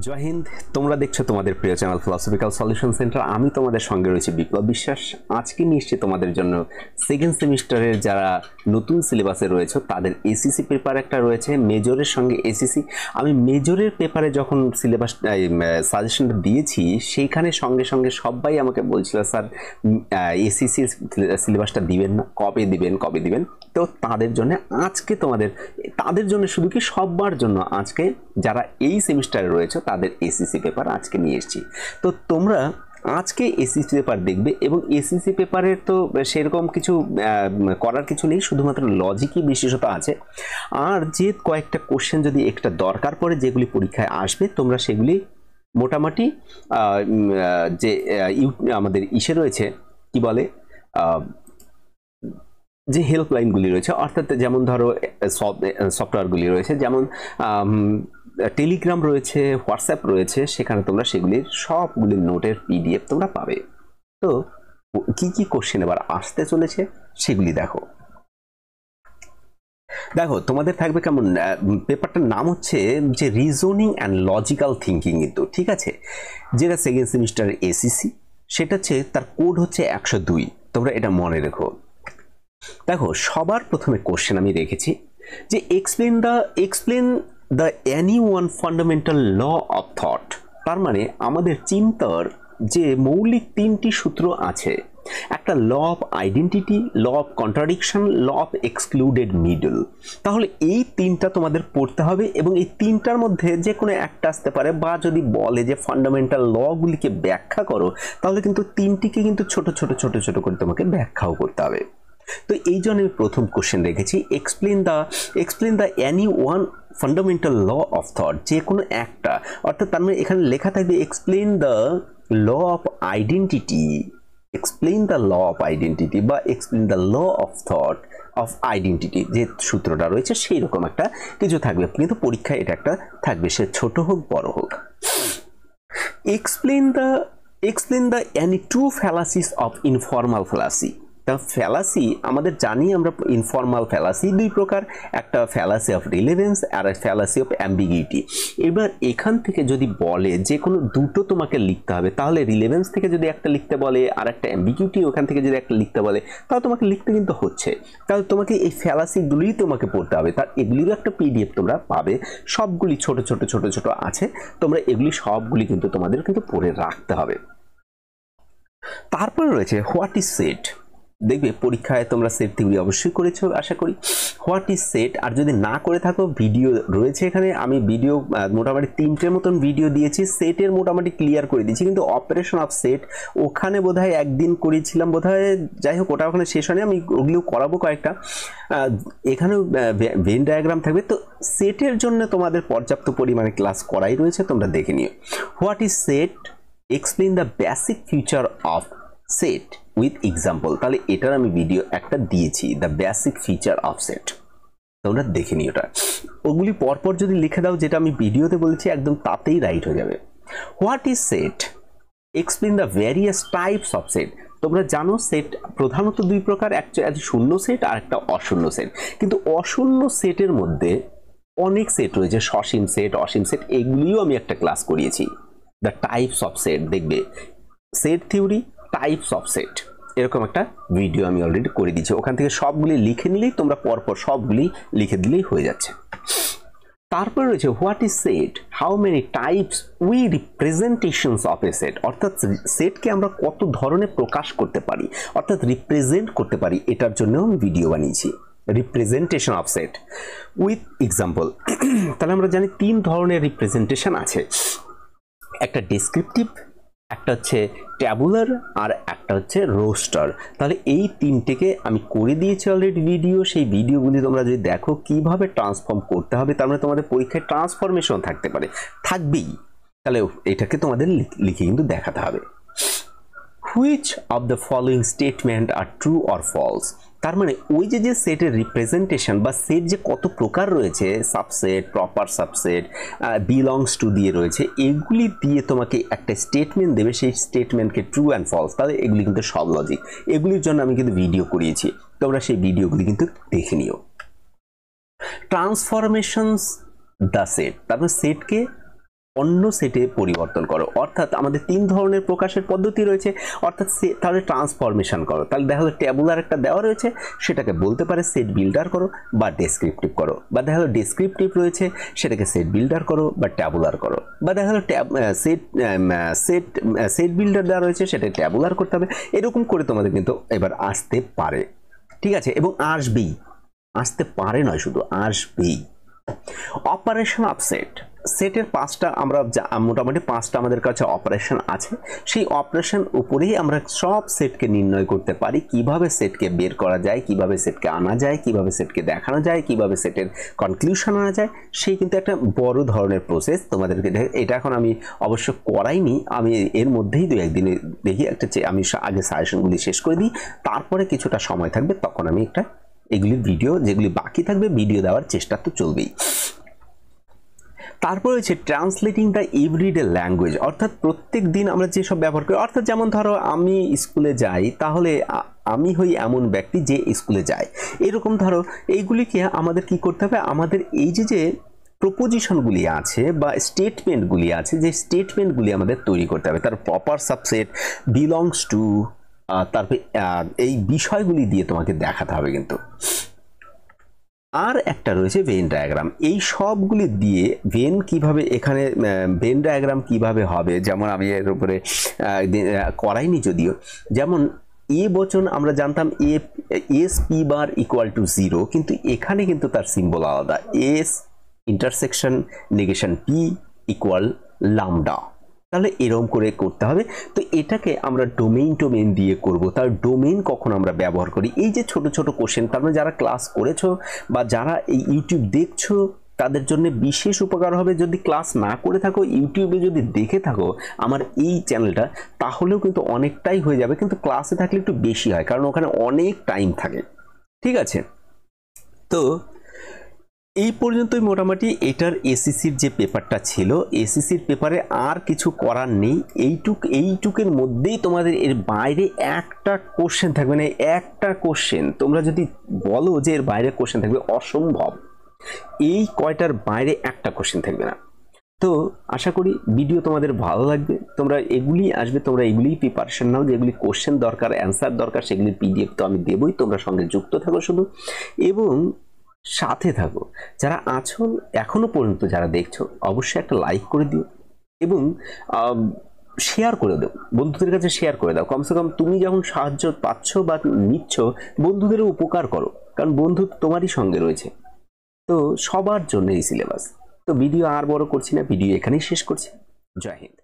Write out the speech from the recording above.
জয় হিন্দ। তোমরা দেখছো তোমাদের প্রিয় চ্যানেল ফিলোসফিক্যাল সলিউশন সেন্টার। আমি তোমাদের সঙ্গে রয়েছি বিপ্লব বিশ্বাস। আজকে নিয়ে এসেছি তোমাদের জন্য সেকেন্ড সেমিস্টারের যারা নতুন সিলেবাসে রয়েছে তাদের এসিসি পেপার একটা রয়েছে, মেজরের সঙ্গে এসিসি। আমি মেজরের পেপারে যখন সিলেবাস সাজেশনটা দিয়েছি সেইখানে সঙ্গে সঙ্গে সবাই আমাকে বলছিল, স্যার এসিসি সিলেবাসটা দিবেন না, কবে দিবেন। তো তাদের জন্য আজকে তাদের জন্য শুধু কি সবার জন্য আজকে যারা এই সেমিস্টারে রয়েছে তাদের এসিসি পেপার আজকে নিয়ে এসেছি। তো তোমরা আজকে এসিসি পেপার দেখবে এবং এসিসি পেপারের তো সেরকম কিছু করার কিছু নেই, শুধুমাত্র লজিকই বিশেষত আছে। আর যে কয়েকটা কোশ্চেন যদি একটা দরকার পড়ে যেগুলি পরীক্ষায় আসবে, তোমরা সেগুলি মোটামুটি যে আমাদের ইসে রয়েছে কি বলে যে হেল্পলাইনগুলি রয়েছে, অর্থাৎ যেমন ধরো সফটওয়্যারগুলি রয়েছে, যেমন টেলিগ্রাম রয়েছে, হোয়াটসঅ্যাপ রয়েছে, সেখানে তোমরা সেগুলির সবগুলির নোটের পিডিএফ তোমরা পাবে। তো কি কি কোশ্চেন এবার আসতে চলেছে সেগুলি দেখো। তোমাদের থাকবে কেমন, পেপারটার নাম হচ্ছে যে রিজনিং অ্যান্ড লজিক্যাল থিঙ্কিং, কিন্তু ঠিক আছে, যেটা সেকেন্ড সেমিস্টার এসিসি, সেটা হচ্ছে তার কোড হচ্ছে 102। তোমরা এটা মনে রেখো। দেখো, সবার প্রথমে কোশ্চেন আমি রেখেছি যে explain the any one fundamental law of thought. তার মানে আমাদের চিন্তার যে মৌলিক তিনটি সূত্র আছে, একটা law of identity, law of contradiction, law of excluded middle. তাহলে এই তিনটা তোমাদের পড়তে হবে এবং এই তিনটার মধ্যে যে কোনো একটা আসতে পারে, বা যদি বলে যে ফান্ডামেন্টাল লগুলিকে ব্যাখ্যা করো, তাহলে কিন্তু তিনটিকে কিন্তু ছোট ছোট করে তোমাকে ব্যাখ্যাও করতে হবে। তো এই জন্য আমি প্রথম কোশ্চেন রেখেছি explain the any one fundamental law of thought, যে কোনো একটা, অর্থাৎ তার মানে এখানে লেখা থাকবে explain the law of identity, বা explain the law of thought of identity, যে সূত্রটা রয়েছে সেই রকম একটা কিছু থাকবে, কিন্তু পরীক্ষায় এটা একটা থাকবে, সে ছোট হোক বড় হোক। Explain the any two fallacies of informal fallacy. Fallacy আমাদের জানি আমরা, ইনফর্মাল ফ্যালাসি দুই প্রকার, একটা ফ্যালাসি অফ রিলেভেন্স আর ফ্যালাসি অফ অ্যাম্বিগুইটি। এবার এখান থেকে যদি বলে যে কোনো দুটো তোমাকে লিখতে হবে, তাহলে রিলেভেন্স থেকে যদি একটা লিখতে বলে আর একটা অ্যাম্বিগুইটি ওখান থেকে যদি একটা লিখতে বলে, তাহলে তোমাকে লিখতে কিন্তু হচ্ছে। তাহলে তোমাকে এই ফ্যালাসিগুলিই তোমাকে পড়তে হবে, তার এগুলিরও একটা পিডিএফ তোমরা পাবে, সবগুলি ছোট ছোট আছে, তোমরা এগুলি সবগুলি কিন্তু তোমাদের কিন্তু পড়ে রাখতে হবে। তারপরে রয়েছে হোয়াট ইজ সেট। দেখবে পরীক্ষায় তোমরা সেট থিওরি অবশ্যই করেছো আশা করি। হোয়াট ইজ সেট, আর যদি না করে থাকো ভিডিও রয়েছে এখানে, আমি ভিডিও মোটামুটি 3টের মতন ভিডিও দিয়েছি, সেটের মোটামুটি ক্লিয়ার করে দিয়েছি, কিন্তু অপারেশন অফ সেট ওখানে বোধহয় একদিন করেছিলাম বোধহয়, যাই হোক ওটা ওখানে শেষ হয়নি, আমি ওগুলো করাবো কয়েকটা। এখানেও ভেন ডায়াগ্রাম থাকবে। তো সেটের জন্য তোমাদের পর্যাপ্ত পরিমাণে ক্লাস করাই রয়েছে, তোমরা দেখে নিও। What is set, explain the basic feature of set with example. তাহলে এটার আমি ভিডিও একটা দিয়েছি, the basic feature of set, তোমরা দেখে নিও। ওটা ওগুলি পরপর যদি লিখে দাও যেটা আমি ভিডিওতে বলছি, একদম তাতেই রাইট হয়ে যাবে। What is set, explain the various types of set. তোমরা জানো সেট প্রধানত দুই প্রকার, একটা শূন্য সেট আর একটা অশূন্য সেট। কিন্তু অশূন্য সেটের মধ্যে অনেক সেট রয়েছে, সসীম সেট, অসীম সেট, এগুলিও আমি একটা ক্লাস করিয়েছি, দ্য টাইপস অফ সেট। দেখবে set theory, types of set, এরকম একটা ভিডিও আমি অলরেডি করে দিয়েছি, ওখান থেকে সবগুলি লিখে নিলেই তোমরা পরপর সবগুলি লিখে দিলেই হয়ে যাচ্ছে। তারপরে রয়েছে what is set, how many types we representations of A set, অর্থাৎ সেটকে আমরা কত ধরনের প্রকাশ করতে পারি, অর্থাৎ রিপ্রেজেন্ট করতে পারি, এটার জন্য আমি ভিডিও বানিয়েছি, representation of set with example. তাহলে আমরা জানি 3 ধরনের রিপ্রেজেন্টেশন আছে, একটা ডেসক্রিপটিভ, একটা হচ্ছে ট্যাবুলার, আর একটা হচ্ছে রোস্টার। তাহলে এই 3টেকে আমি করে দিয়েছি অলরেডি ভিডিও, সেই ভিডিওগুলি তোমরা যদি দেখো কিভাবে ট্রান্সফর্ম করতে হবে, তার মানে তোমাদের পরীক্ষায় ট্রান্সফরমেশন থাকতে পারে, থাকবেই, তাহলে এটাকে তোমাদের লিখে কিন্তু দেখাতে হবে। Which of the following statement are true or false. তার মানে ওই যে সেটের রিপ্রেজেন্টেশন বা সেট যে কত প্রকার রয়েছে, subset, proper subset, belongs to দিয়ে রয়েছে, এগুলি দিয়ে তোমাকে একটা স্টেটমেন্ট দেবে, সেই স্টেটমেন্টকে ট্রু অ্যান্ড ফলস। তাহলে এগুলি কিন্তু সব লজিক, এগুলির জন্য আমি কিন্তু ভিডিও করিয়েছি, তোমরা সেই ভিডিওগুলি কিন্তু দেখে নিও। ট্রান্সফরমেশনস দ্য সেট, তারপরে সেটকে অন্য সেটে পরিবর্তন করো। অর্থাৎ আমাদের 3 ধরনের প্রকাশের পদ্ধতি রয়েছে, অর্থাৎ তাহলে ট্রান্সফরমেশন করো। তাহলে দেখা গেলো ট্যাবুলার একটা দেওয়া রয়েছে, সেটাকে বলতে পারে সেট বিল্ডার করো বা ডেসক্রিপটিভ করো, বা দেখা গেলো ডেসক্রিপটিভ রয়েছে সেটাকে সেট বিল্ডার করো বা ট্যাবুলার করো, বা দেখা গেলো সেট বিল্ডার দেওয়া রয়েছে সেটা ট্যাবুলার করতে হবে। এরকম করে তোমাদের কিন্তু এবার আসতে পারে, ঠিক আছে, এবং আসবেই, আসতে পারে নয় শুধু আসবেই। অপারেশন অফ সেট, সেটের 5টা আমরা মোটামুটি 5টা আমাদের কাছে অপারেশন আছে। সেই অপারেশন উপরেই আমরা সব সেটকে নির্ণয় করতে পারি, কিভাবে সেটকে বের করা যায়, কিভাবে সেটকে আনা যায়, কিভাবে সেটকে দেখানো যায়, কিভাবে সেটের কনক্লুশন আনা যায়। সেই কিন্তু একটা বড় ধরনের প্রসেস তোমাদেরকে, এটা এখন আমি অবশ্য করাইনি, আমি এর মধ্যেই 2-1 দিনে দেখি একটা, আমি আগে সাজেশনগুলি শেষ করে দিই, তারপরে কিছুটা সময় থাকবে তখন আমি একটা এগুলির ভিডিও, যেগুলি বাকি থাকবে ভিডিও দেওয়ার চেষ্টা তো চলবেই। তারপর হচ্ছে ট্রান্সলেটিং দ্য এভরিডে ল্যাঙ্গুয়েজ, অর্থাৎ প্রত্যেক দিন আমরা যেসব ব্যবহার করি, অর্থাৎ যেমন ধরো আমি স্কুলে যাই, তাহলে আমি হই এমন ব্যক্তি যে স্কুলে যায়, এরকম ধরো এইগুলিকে আমাদের কি করতে হবে, আমাদের এই যে প্রপোজিশনগুলি আছে বা স্টেটমেন্টগুলি আছে, যে স্টেটমেন্টগুলি আমাদের তৈরি করতে হবে, তার প্রপার সাবসেট, বিলংস টু, তারপরে এই বিষয়গুলি দিয়ে তোমাকে দেখাতে হবে কিন্তু। আর একটা রয়েছে ভেন ডায়াগ্রাম, এই সবগুলি দিয়ে ভেন কিভাবে, এখানে ভেন ডায়াগ্রাম কিভাবে হবে, যেমন আমি এর উপরে করাইনি যদিও, যেমন এ বচন আমরা জানতাম S P bar equal to 0, কিন্তু এখানে কিন্তু তার সিম্বল আলাদা, S intersection negation P equal lambda, তাহলে এরকম করে করতে হবে। তো এটাকে আমরা ডোমেইন দিয়ে করব। তার ডোমেইন কখন আমরা ব্যবহার করি, এই যে ছোট ছোট কোশ্চেন, তার মানে যারা ক্লাস করেছো বা যারা এই ইউটিউব দেখছো তাদের জন্য বিশেষ উপকার হবে। যদি ক্লাস না করে থাকো, ইউটিউবে যদি দেখে থাকো আমার এই চ্যানেলটা, তাহলেও কিন্তু অনেকটাই হয়ে যাবে, কিন্তু ক্লাসে থাকলে একটু বেশি হয়, কারণ ওখানে অনেক টাইম থাকে, ঠিক আছে। তো এই পর্যন্তই মোটামুটি এটার এসিসির যে পেপারটা ছিল, এসিসির পেপারে আর কিছু করার নেই, এইটুকের মধ্যেই তোমাদের এর বাইরে একটা কোশ্চেন থাকবে না। একটা কোশ্চেন তোমরা যদি বলো যে এর বাইরে কোশ্চেন থাকবে, অসম্ভব, এই কয়টার বাইরে একটা কোশ্চেন থাকবে না। তো আশা করি ভিডিও তোমাদের ভালো লাগবে, তোমরা এগুলি আসবে, তোমরা এগুলি প্রিপারেশন নাও, যেগুলি কোশ্চেন দরকার, অ্যান্সার দরকার, সেগুলি পিডিএফ তো আমি দেবই, তোমরা সঙ্গে যুক্ত থাকো শুধু, এবং সাথে থাকো। যারা আছো এখনো পর্যন্ত, যারা দেখছো, অবশ্যই একটা লাইক করে দিও এবং শেয়ার করে দাও, বন্ধুদের কাছে শেয়ার করে দাও। কমসে কম তুমি যখন সাহায্য পাচ্ছ বা নিচ্ছ, বন্ধুদেরও উপকার করো, কারণ বন্ধু তোমারই সঙ্গে রয়েছে। তো সবার জন্য এই সিলেবাস। তো ভিডিও আর বড় করছি না, ভিডিও এখানেই শেষ করছি। জয় হিন্দ।